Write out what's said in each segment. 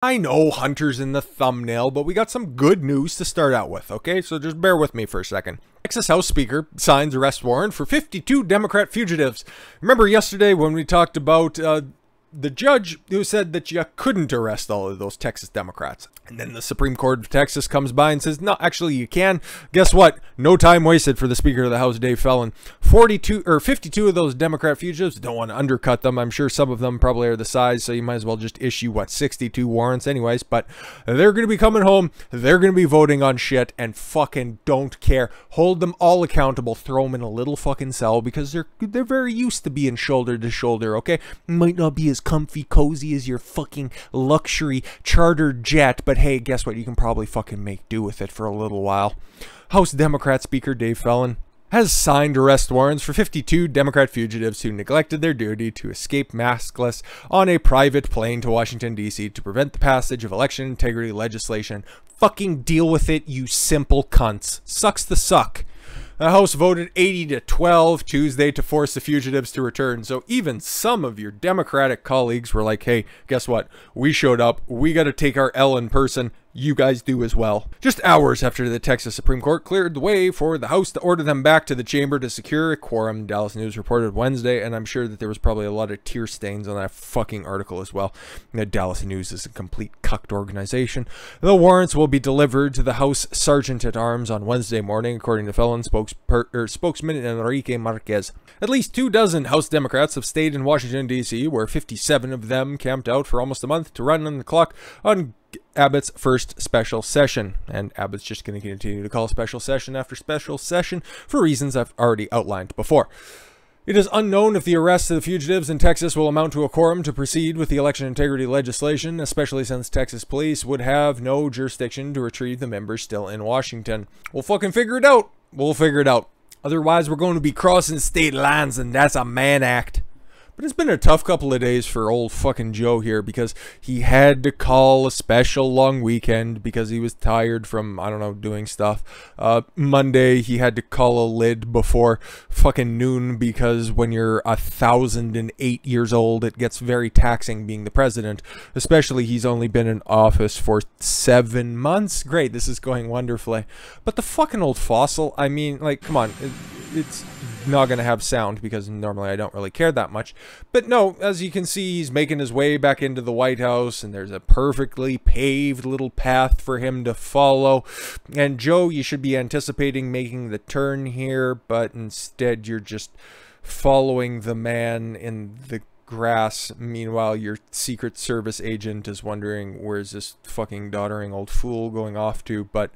I know Hunter's in the thumbnail, but we got some good news to start out with, okay? So just bear with me for a second. Texas House Speaker signs arrest warrant for 52 Democrat fugitives. Remember yesterday when we talked about the judge who said that you couldn't arrest all of those Texas Democrats? And then the Supreme Court of Texas comes by and says, no, actually you can. Guess what? No time wasted for the Speaker of the House, Dave Phelan. 52 of those Democrat fugitives, don't want to undercut them. I'm sure some of them probably are the size, so you might as well just issue, what, 62 warrants anyways. But they're going to be coming home. They're going to be voting on shit and fucking don't care. Hold them all accountable. Throw them in a little fucking cell because they're very used to being shoulder to shoulder, okay? Might not be as comfy, cozy as your fucking luxury chartered jet, but hey, guess what? You can probably fucking make do with it for a little while. House Democrat Speaker Dave Phelan has signed arrest warrants for 52 Democrat fugitives who neglected their duty to escape maskless on a private plane to Washington, D.C. to prevent the passage of election integrity legislation. Fucking deal with it, you simple cunts. Sucks to suck. The House voted 80-12 Tuesday to force the fugitives to return. So even some of your Democratic colleagues were like, hey, guess what? We showed up. We got to take our L in person. You guys do as well. Just hours after the Texas Supreme Court cleared the way for the House to order them back to the chamber to secure a quorum, Dallas News reported Wednesday, and I'm sure that there was probably a lot of tear stains on that fucking article as well. The Dallas News is a complete cucked organization. The warrants will be delivered to the House Sergeant-at-Arms on Wednesday morning, according to Phelan spokesman Enrique Marquez. At least 24 House Democrats have stayed in Washington, D.C., where 57 of them camped out for almost a month to run on the clock on Abbott's first special session. And Abbott's just going to continue to call special session after special session for reasons I've already outlined before. It is unknown if the arrests of the fugitives in Texas will amount to a quorum to proceed with the election integrity legislation, especially since Texas police would have no jurisdiction to retrieve the members still in Washington. We'll fucking figure it out. We'll figure it out. Otherwise, we're going to be crossing state lines, and that's a man act. But it's been a tough couple of days for old fucking Joe here because he had to call a special long weekend because he was tired from, I don't know, doing stuff. Monday, he had to call a lid before fucking noon because when you're 1,008 years old, it gets very taxing being the president. Especially he's only been in office for 7 months. Great, this is going wonderfully. But the fucking old fossil, I mean, like, come on, it's not going to have sound because normally I don't really care that much. But no, as you can see, he's making his way back into the White House and there's a perfectly paved little path for him to follow. And Joe, you should be anticipating making the turn here, but instead you're just following the man in the grass. Meanwhile, your Secret Service agent is wondering where's this fucking doddering old fool going off to. But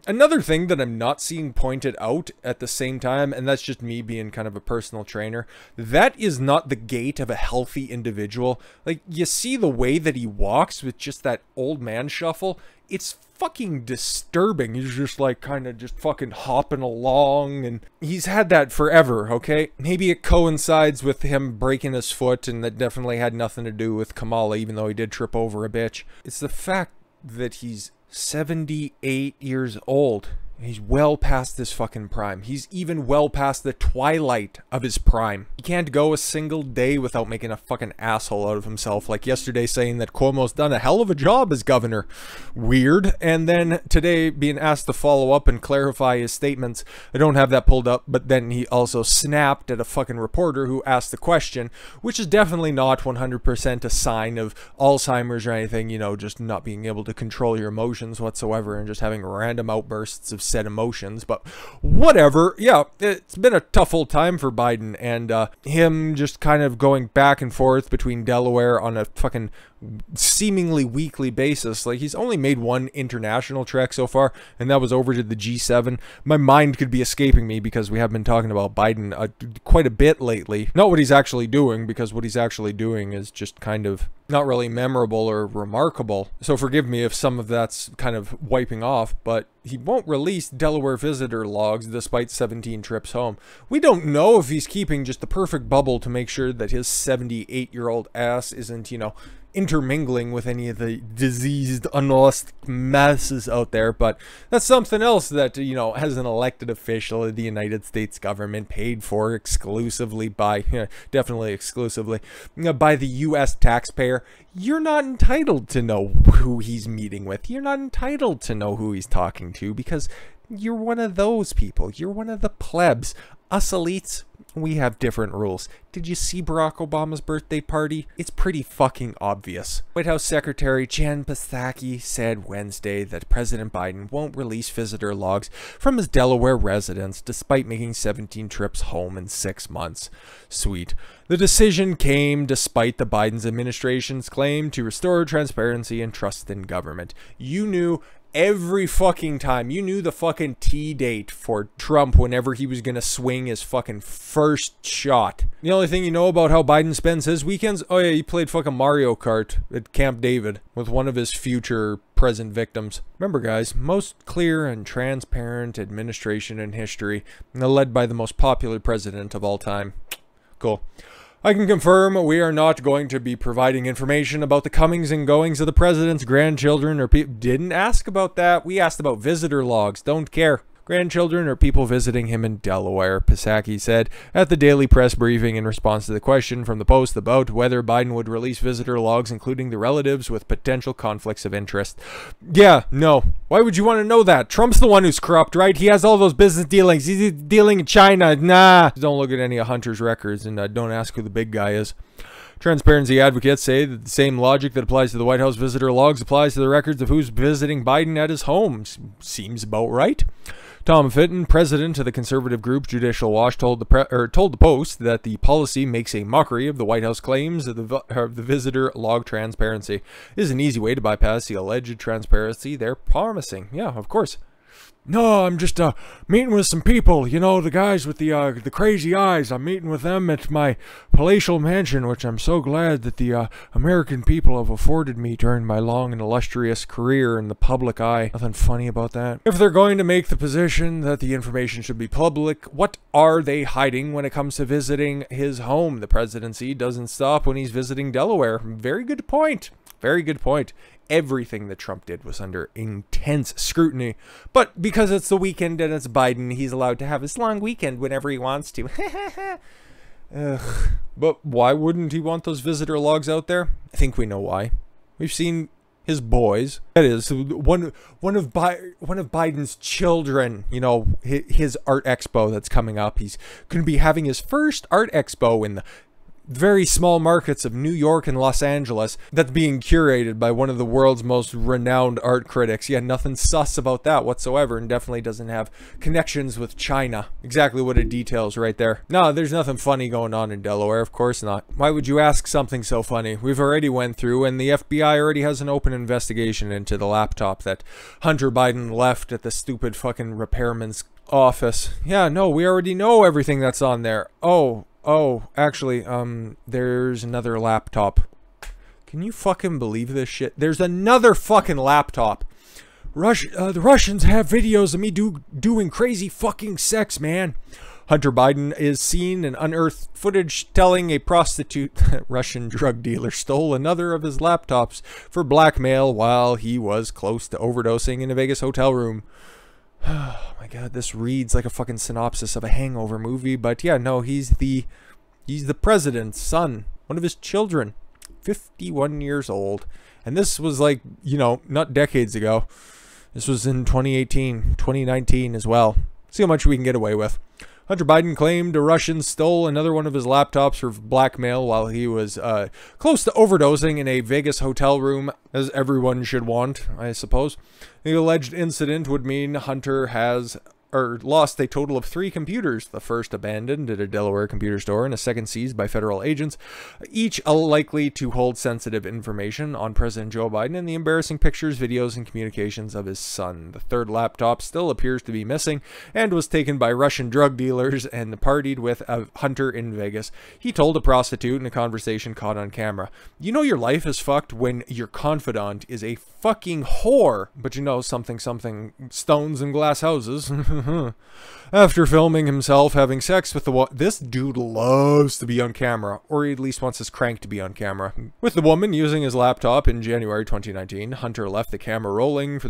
another thing that I'm not seeing pointed out at the same time, and that's just me being kind of a personal trainer, that is not the gait of a healthy individual. Like, you see the way that he walks with just that old man shuffle? It's fucking disturbing. He's just like kind of just fucking hopping along, and he's had that forever, okay? Maybe it coincides with him breaking his foot, and that definitely had nothing to do with Kamala, even though he did trip over a bitch. It's the fact that he's 78 years old. He's well past this fucking prime. He's even well past the twilight of his prime. He can't go a single day without making a fucking asshole out of himself. Like yesterday saying that Cuomo's done a hell of a job as governor. Weird. And then today being asked to follow up and clarify his statements. I don't have that pulled up, but then he also snapped at a fucking reporter who asked the question, which is definitely not 100% a sign of Alzheimer's or anything, you know, just not being able to control your emotions whatsoever and just having random outbursts of said emotions. But whatever. Yeah, it's been a tough old time for Biden, and him just kind of going back and forth between Delaware on a fucking seemingly weekly basis. Like, he's only made one international trek so far, and that was over to the G7. My mind could be escaping me because we have been talking about Biden quite a bit lately. Not what he's actually doing, because what he's actually doing is just kind of not really memorable or remarkable. So forgive me if some of that's kind of wiping off, but he won't release Delaware visitor logs despite 17 trips home. We don't know if he's keeping just the perfect bubble to make sure that his 78-year-old ass isn't, you know, intermingling with any of the diseased, unlost masses out there, but that's something else that, you know, as an elected official of the United States government, paid for exclusively by, definitely exclusively, by the U.S. taxpayer, you're not entitled to know who he's meeting with. You're not entitled to know who he's talking to because you're one of those people. You're one of the plebs. Us elites, we have different rules. Did you see Barack Obama's birthday party? It's pretty fucking obvious. White House Secretary Jen Psaki said Wednesday that President Biden won't release visitor logs from his Delaware residence despite making 17 trips home in 6 months. Sweet. The decision came despite the Biden's administration's claim to restore transparency and trust in government. You knew every fucking time. You knew the fucking T-date for Trump whenever he was gonna swing his fucking first shot. The only thing you know about how Biden spends his weekends? Oh yeah, he played fucking Mario Kart at Camp David with one of his future present victims. Remember guys, most clear and transparent administration in history, led by the most popular president of all time. Cool. I can confirm we are not going to be providing information about the comings and goings of the president's grandchildren or people. Didn't ask about that. We asked about visitor logs. Don't care. Grandchildren or people visiting him in Delaware, Psaki said at the daily press briefing in response to the question from the Post about whether Biden would release visitor logs, including the relatives with potential conflicts of interest. Yeah, no. Why would you want to know that? Trump's the one who's corrupt, right? He has all those business dealings. He's dealing in China. Nah. Don't look at any of Hunter's records and don't ask who the big guy is. Transparency advocates say that the same logic that applies to the White House visitor logs applies to the records of who's visiting Biden at his home. Seems about right. Tom Fitton, president of the conservative group Judicial Watch, told the Post that the policy makes a mockery of the White House claims of the visitor log transparency. It is an easy way to bypass the alleged transparency they're promising. Yeah, of course. No, I'm just meeting with some people, you know, the guys with the crazy eyes. I'm meeting with them at my palatial mansion, which I'm so glad that the American people have afforded me during my long and illustrious career in the public eye. Nothing funny about that. If they're going to make the position that the information should be public, what are they hiding when it comes to visiting his home? The presidency doesn't stop when he's visiting Delaware. Very good point. Very good point. Everything that Trump did was under intense scrutiny. But because it's the weekend and it's Biden, he's allowed to have his long weekend whenever he wants to. But why wouldn't he want those visitor logs out there? I think we know why. We've seen his boys. That is, one of Biden's children, you know, his art expo that's coming up. He's going to be having his first art expo in the very small markets of New York and Los Angeles that's being curated by one of the world's most renowned art critics. Yeah, nothing sus about that whatsoever, and definitely doesn't have connections with China. Exactly what it details right there. No, there's nothing funny going on in Delaware, of course not. Why would you ask something so funny? We've already went through, and the FBI already has an open investigation into the laptop that Hunter Biden left at the stupid fucking repairman's office. Yeah, no, we already know everything that's on there. Oh, actually, there's another laptop. Can you fucking believe this shit? There's another fucking laptop. The Russians have videos of me doing crazy fucking sex, man. Hunter Biden is seen in unearthed footage telling a prostitute that Russian drug dealer stole another of his laptops for blackmail while he was close to overdosing in a Vegas hotel room. Oh my god, this reads like a fucking synopsis of a hangover movie, but yeah, no, he's the president's son, one of his children, 51 years old. And this was like, you know, not decades ago. This was in 2018, 2019 as well. See how much we can get away with. Hunter Biden claimed a Russian stole another one of his laptops for blackmail while he was close to overdosing in a Vegas hotel room, as everyone should want, I suppose. The alleged incident would mean Hunter has lost a total of 3 computers, the first abandoned at a Delaware computer store and a second seized by federal agents, each likely to hold sensitive information on President Joe Biden and the embarrassing pictures, videos, and communications of his son. The third laptop still appears to be missing and was taken by Russian drug dealers and partied with a Hunter in Vegas. He told a prostitute in a conversation caught on camera. You know your life is fucked when your confidant is a fucking whore, but you know something stones and glass houses. After filming himself having sex with the this dude loves to be on camera, or he at least wants his crank to be on camera. With the woman using his laptop in January 2019, Hunter left the camera rolling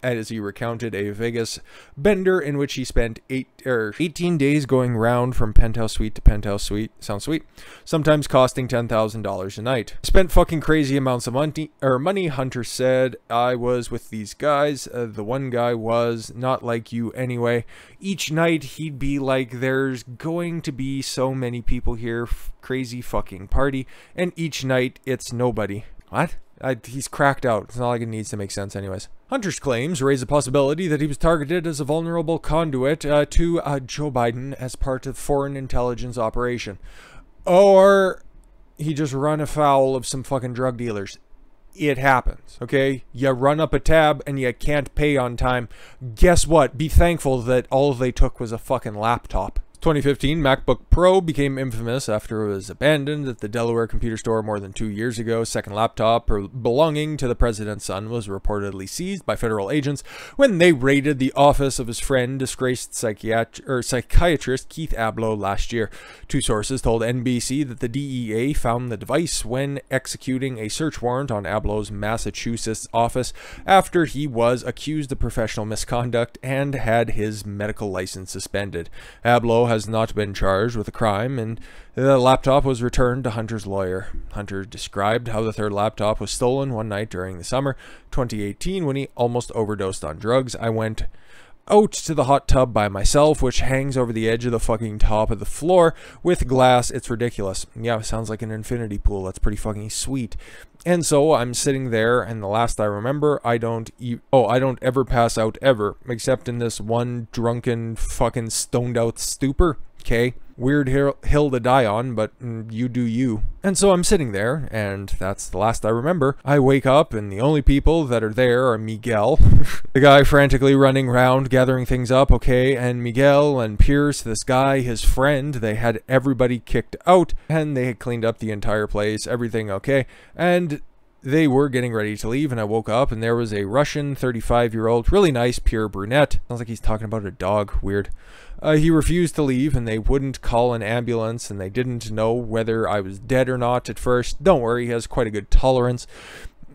as he recounted a Vegas bender in which he spent 18 days going round from penthouse suite to penthouse suite. Sounds sweet. Sometimes costing $10,000 a night. Spent fucking crazy amounts of money, Hunter said. I was with these guys. The one guy was not like you anyway. Each night he'd be like, there's going to be so many people here, crazy fucking party, and each night it's nobody. What? He's cracked out. It's not like it needs to make sense anyways. Hunter's claims raise the possibility that he was targeted as a vulnerable conduit to Joe Biden as part of foreign intelligence operation. Or he just run afoul of some fucking drug dealers. It happens, okay? You run up a tab and you can't pay on time. Guess what? Be thankful that all they took was a fucking laptop. 2015 MacBook Pro became infamous after it was abandoned at the Delaware computer store more than 2 years ago. Second laptop belonging to the president's son was reportedly seized by federal agents when they raided the office of his friend, disgraced psychiatrist Keith Abloh last year. Two sources told NBC that the DEA found the device when executing a search warrant on Abloh's Massachusetts office after he was accused of professional misconduct and had his medical license suspended. Abloh has not been charged with a crime, and the laptop was returned to Hunter's lawyer. Hunter described how the third laptop was stolen one night during the summer 2018 when he almost overdosed on drugs. I went out to the hot tub by myself, which hangs over the edge of the fucking top of the floor with glass. It's ridiculous. Yeah, sounds like an infinity pool. That's pretty fucking sweet. And so I'm sitting there, and the last I remember, I don't ever pass out ever, except in this one drunken fucking stoned out stupor. Okay, weird hill to die on, but you do you. And so I'm sitting there, and that's the last I remember. I wake up, and the only people that are there are Miguel, the guy frantically running around gathering things up, okay, and Miguel and Pierce, this guy, his friend. They had everybody kicked out, and they had cleaned up the entire place, everything okay, and they were getting ready to leave, and I woke up, and there was a Russian 35-year-old, really nice, pure brunette. Sounds like he's talking about a dog. Weird. He refused to leave, and they wouldn't call an ambulance, and they didn't know whether I was dead or not at first. Don't worry, he has quite a good tolerance.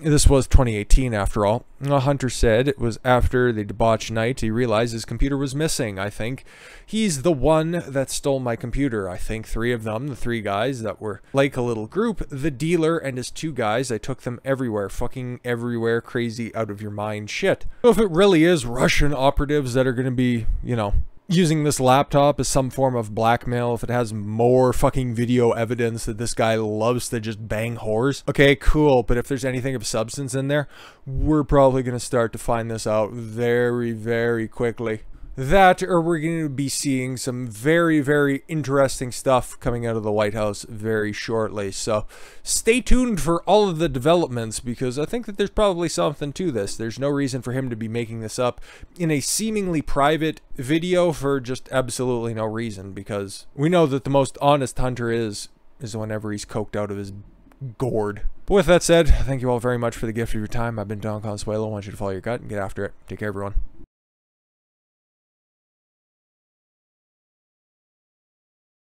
This was 2018 after all. Hunter said it was after the debauched night he realized his computer was missing. I think he's the one that stole my computer. I think three of them, the three guys that were like a little group, the dealer and his two guys, I took them everywhere, fucking everywhere, crazy out of your mind shit. So if it really is Russian operatives that are going to be, you know, using this laptop as some form of blackmail, if it has more fucking video evidence that this guy loves to just bang whores, okay, cool, but if there's anything of substance in there, we're probably going to start to find this out very, very quickly. That, or we're going to be seeing some very, very interesting stuff coming out of the White House very shortly. So stay tuned for all of the developments, because I think that there's probably something to this. There's no reason for him to be making this up in a seemingly private video for just absolutely no reason, because we know that the most honest Hunter is whenever he's coked out of his gourd. But with that said, thank you all very much for the gift of your time. I've been Don Consuelo. I want you to follow your gut and get after it. Take care, everyone.